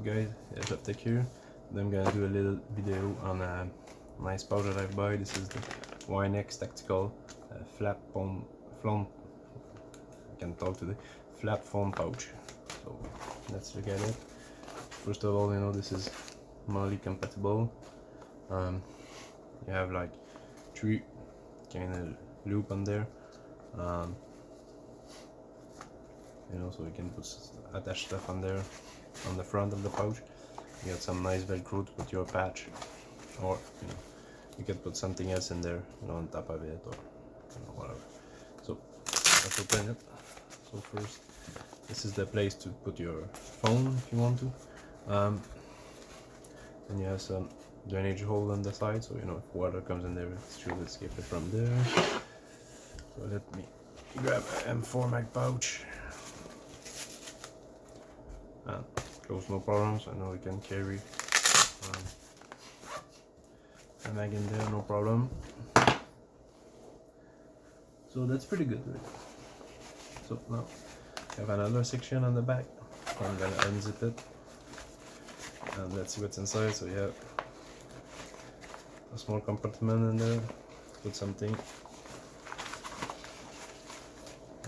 guys, AIRSOFTEK here. Then I'm gonna do a little video on a nice pouch that I buy. This is the Wynex tactical flat foam flat foam pouch. So let's look at it. First of all, you know, this is Molle-compatible. You have like 3 kind of loop on there. You know, so you can attach stuff on there on the front of the pouch. You got some nice velcro to put your patch, or you know, you can put something else in there, you know, on top of it, or you know, whatever. So let's open it. So first, this is the place to put your phone if you want to. Then you have some drainage hole on the side, so you know if water comes in there, it should escape it from there. So let me grab an M4 mag pouch. Close no problems. I know we can carry a mag in there, no problem. So that's pretty good, right? So now we have another section on the back. I'm gonna unzip it and let's see what's inside. So you have a small compartment in there, put something,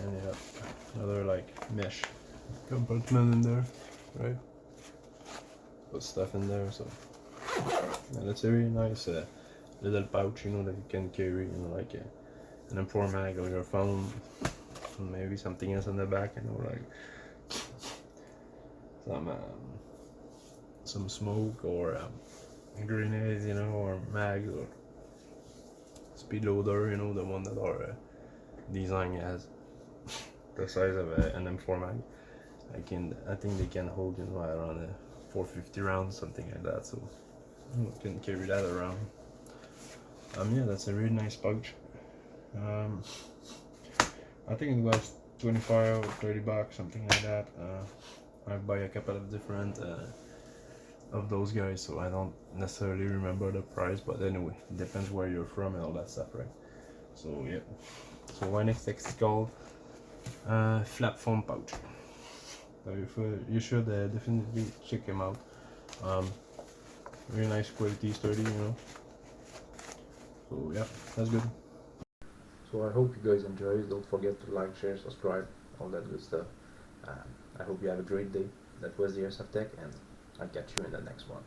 and you have another like mesh compartment in there, right? Put stuff in there. So and it's a really nice little pouch, you know, that you can carry, you know, like an M4 mag or your phone, and maybe something else on the back, you know, like some smoke or grenades, you know, or mags or speed loader, you know, the one that are designed as the size of an M4 mag. I think they can hold, you know, around 450 rounds, something like that. So you can carry that around. Yeah, that's a really nice pouch. I think it was 25 or 30 bucks, something like that. I buy a couple of different of those guys, so I don't necessarily remember the price, but anyway, it depends where you're from and all that stuff, right? So yeah, so Wynex tactical flat foam pouch. So you should definitely check him out. Really nice quality, sturdy, you know. So yeah, that's good. So I hope you guys enjoyed. Don't forget to like, share, subscribe, all that good stuff. I hope you have a great day. That was the AIRSOFTEK, and I'll catch you in the next one.